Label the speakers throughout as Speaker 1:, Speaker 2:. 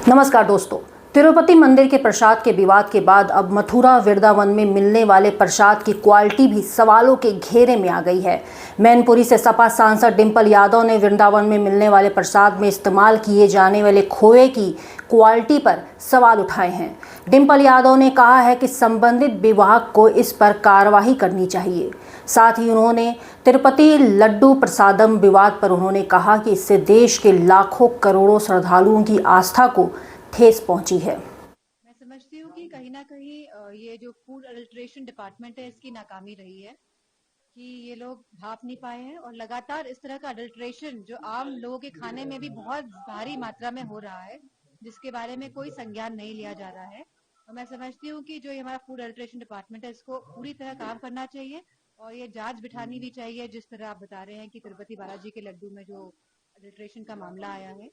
Speaker 1: नमस्कार दोस्तों, तिरुपति मंदिर के प्रसाद के विवाद के बाद अब मथुरा वृंदावन में मिलने वाले प्रसाद की क्वालिटी भी सवालों के घेरे में आ गई है। मैनपुरी से सपा सांसद डिंपल यादव ने वृंदावन में मिलने वाले प्रसाद में इस्तेमाल किए जाने वाले खोए की क्वालिटी पर सवाल उठाए हैं। डिंपल यादव ने कहा है कि संबंधित विभाग को इस पर कार्रवाई करनी चाहिए। साथ ही उन्होंने तिरुपति लड्डू प्रसादम विवाद पर उन्होंने कहा कि इससे देश के लाखों करोड़ों श्रद्धालुओं की आस्था को ठेस पहुंची है।
Speaker 2: मैं समझती हूँ कि कहीं ना कहीं ये जो फूड अडल्ट्रेशन डिपार्टमेंट है इसकी नाकामी रही है कि ये लोग भाप नहीं पाए हैं और लगातार इस तरह का अडल्ट्रेशन जो आम लोगों के खाने में भी बहुत भारी मात्रा में हो रहा है, जिसके बारे में कोई संज्ञान नहीं लिया जा रहा है। और मैं समझती हूँ कि जो ये हमारा फूड अडल्ट्रेशन डिपार्टमेंट है इसको पूरी तरह काम करना चाहिए और ये जांच बिठानी भी चाहिए। जिस तरह आप बता रहे हैं कि तिरुपति बालाजी के लड्डू में जो अडल्ट्रेशन का मामला आया है,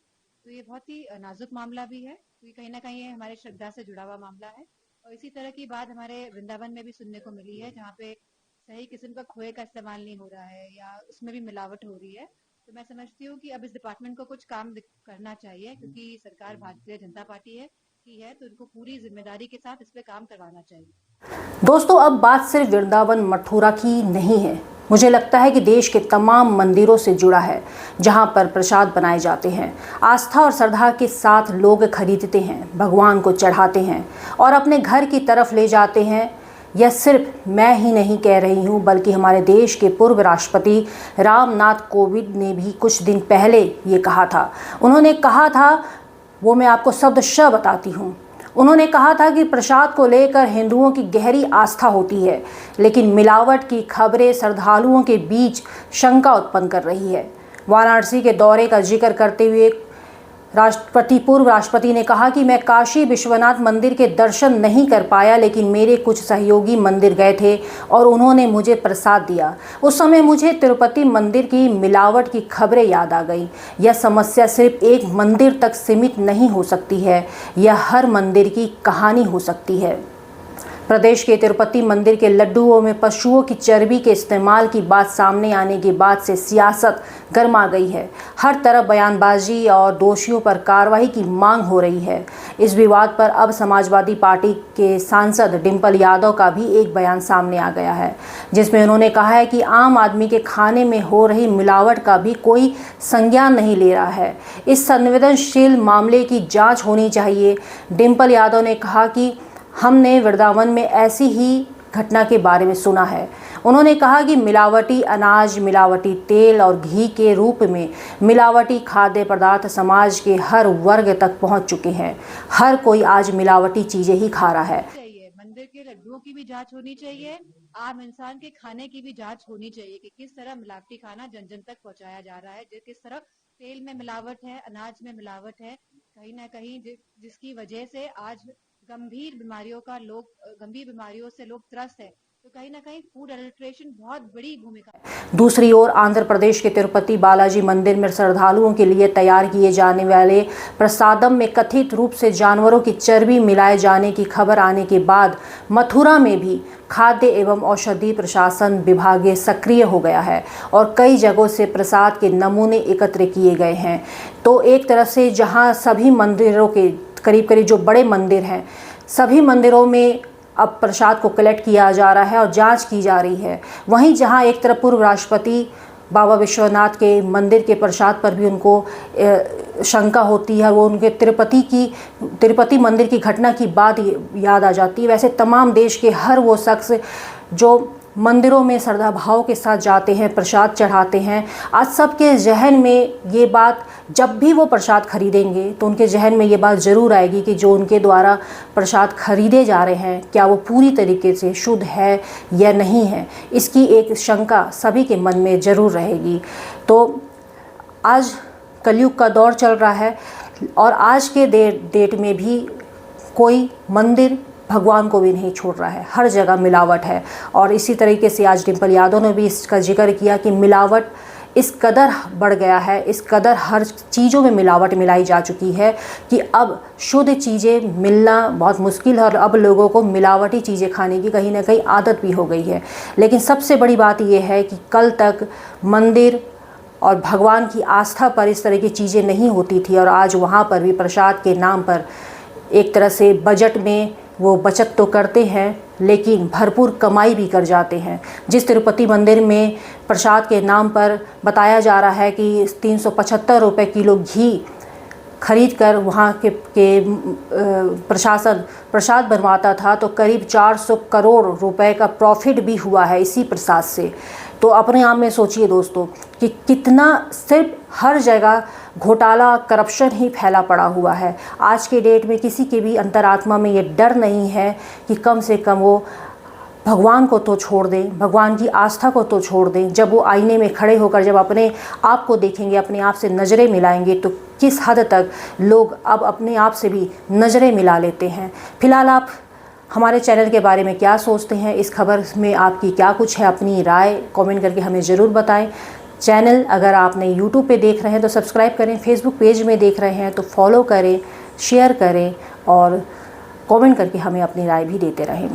Speaker 2: तो ये बहुत ही नाजुक मामला भी है, क्योंकि कहीं ना कहीं ये हमारे श्रद्धा से जुड़ा हुआ मामला है। और इसी तरह की बात हमारे वृंदावन में भी सुनने को मिली है, जहाँ पे सही किस्म का खोए का इस्तेमाल नहीं हो रहा है या उसमें भी मिलावट हो रही है। तो मैं समझती हूँ कि अब इस डिपार्टमेंट को कुछ काम करना चाहिए, क्योंकि सरकार भारतीय जनता पार्टी की है, तो उनको पूरी जिम्मेदारी के साथ इस पे काम करवाना चाहिए।
Speaker 1: दोस्तों, अब बात सिर्फ वृंदावन मथुरा की नहीं है। मुझे लगता है कि देश के तमाम मंदिरों से जुड़ा है, जहां पर प्रसाद बनाए जाते हैं। आस्था और श्रद्धा के साथ लोग खरीदते हैं, भगवान को चढ़ाते हैं और अपने घर की तरफ ले जाते हैं। यह सिर्फ मैं ही नहीं कह रही हूं, बल्कि हमारे देश के पूर्व राष्ट्रपति रामनाथ कोविंद ने भी कुछ दिन पहले ये कहा था। उन्होंने कहा था, वो मैं आपको शब्दशः बताती हूँ। उन्होंने कहा था कि प्रसाद को लेकर हिंदुओं की गहरी आस्था होती है, लेकिन मिलावट की खबरें श्रद्धालुओं के बीच शंका उत्पन्न कर रही है। वाराणसी के दौरे का जिक्र करते हुए पूर्व राष्ट्रपति ने कहा कि मैं काशी विश्वनाथ मंदिर के दर्शन नहीं कर पाया, लेकिन मेरे कुछ सहयोगी मंदिर गए थे और उन्होंने मुझे प्रसाद दिया। उस समय मुझे तिरुपति मंदिर की मिलावट की खबरें याद आ गई। यह समस्या सिर्फ एक मंदिर तक सीमित नहीं हो सकती है, यह हर मंदिर की कहानी हो सकती है। प्रदेश के तिरुपति मंदिर के लड्डुओं में पशुओं की चर्बी के इस्तेमाल की बात सामने आने के बाद से सियासत गर्मा गई है। हर तरफ बयानबाजी और दोषियों पर कार्रवाई की मांग हो रही है। इस विवाद पर अब समाजवादी पार्टी के सांसद डिंपल यादव का भी एक बयान सामने आ गया है, जिसमें उन्होंने कहा है कि आम आदमी के खाने में हो रही मिलावट का भी कोई संज्ञान नहीं ले रहा है। इस संवेदनशील मामले की जाँच होनी चाहिए। डिंपल यादव ने कहा कि हमने वृंदावन में ऐसी ही घटना के बारे में सुना है। उन्होंने कहा कि मिलावटी अनाज, मिलावटी तेल और घी के रूप में मिलावटी खाद्य पदार्थ समाज के हर वर्ग तक पहुंच चुके हैं। हर कोई आज मिलावटी चीजें ही खा रहा है।
Speaker 2: मंदिर के लड्डुओं की भी जांच होनी चाहिए, आम इंसान के खाने की भी जांच होनी चाहिए कि किस तरह मिलावटी खाना जन जन तक पहुंचाया जा रहा है, किस तरह तेल में मिलावट है, अनाज में मिलावट है, कहीं ना कहीं जिसकी वजह से आज गंभीर बीमारियों से लोग त्रस्त है। तो कहीं ना कहीं फूड अडल्ट्रेशन बहुत बड़ी भूमिका है।
Speaker 1: दूसरी ओर आंध्र प्रदेश के तिरुपति बालाजी मंदिर में श्रद्धालुओं के लिए तैयार किए जाने वाले प्रसादम में कथित रूप से जानवरों की चर्बी मिलाए जाने की खबर आने के बाद मथुरा में भी खाद्य एवं औषधि प्रशासन विभाग सक्रिय हो गया है और कई जगहों से प्रसाद के नमूने एकत्र किए गए हैं। तो एक तरफ से जहां सभी मंदिरों के करीब जो बड़े मंदिर हैं, सभी मंदिरों में अब प्रसाद को कलेक्ट किया जा रहा है और जांच की जा रही है। वहीं जहां एक तरफ पूर्व राष्ट्रपति बाबा विश्वनाथ के मंदिर के प्रसाद पर भी उनको शंका होती है, वो उनके तिरुपति मंदिर की घटना की बात याद आ जाती है। वैसे तमाम देश के हर वो शख्स जो मंदिरों में श्रद्धा भाव के साथ जाते हैं, प्रसाद चढ़ाते हैं, आज सबके जहन में ये बात, जब भी वो प्रसाद खरीदेंगे तो उनके जहन में ये बात ज़रूर आएगी कि जो उनके द्वारा प्रसाद खरीदे जा रहे हैं क्या वो पूरी तरीके से शुद्ध है या नहीं है। इसकी एक शंका सभी के मन में ज़रूर रहेगी। तो आज कलयुग का दौर चल रहा है और आज के डेट में भी कोई मंदिर भगवान को भी नहीं छोड़ रहा है, हर जगह मिलावट है। और इसी तरीके से आज डिंपल यादव ने भी इसका जिक्र किया कि मिलावट इस कदर बढ़ गया है, इस कदर हर चीज़ों में मिलावट मिलाई जा चुकी है कि अब शुद्ध चीज़ें मिलना बहुत मुश्किल है और अब लोगों को मिलावटी चीज़ें खाने की कहीं ना कहीं आदत भी हो गई है। लेकिन सबसे बड़ी बात यह है कि कल तक मंदिर और भगवान की आस्था पर इस तरह की चीज़ें नहीं होती थी, और आज वहाँ पर भी प्रसाद के नाम पर एक तरह से बजट में वो बचत तो करते हैं लेकिन भरपूर कमाई भी कर जाते हैं। जिस तिरुपति मंदिर में प्रसाद के नाम पर बताया जा रहा है कि 375 रुपये किलो घी खरीद कर वहाँ के प्रशासन प्रसाद बनवाता था, तो करीब 400 करोड़ रुपए का प्रॉफिट भी हुआ है इसी प्रसाद से। तो अपने आप में सोचिए दोस्तों कि कितना सिर्फ हर जगह घोटाला करप्शन ही फैला पड़ा हुआ है। आज के डेट में किसी के भी अंतरात्मा में ये डर नहीं है कि कम से कम वो भगवान को तो छोड़ दें, भगवान की आस्था को तो छोड़ दें। जब वो आईने में खड़े होकर जब अपने आप को देखेंगे, अपने आप से नज़रें मिलाएंगे, तो किस हद तक लोग अब अपने आप से भी नज़रें मिला लेते हैं। फिलहाल आप हमारे चैनल के बारे में क्या सोचते हैं, इस खबर में आपकी क्या कुछ है, अपनी राय कमेंट करके हमें ज़रूर बताएं। चैनल अगर आपने यूट्यूब पे देख रहे हैं तो सब्सक्राइब करें, फेसबुक पेज में देख रहे हैं तो फॉलो करें, शेयर करें और कमेंट करके हमें अपनी राय भी देते रहें।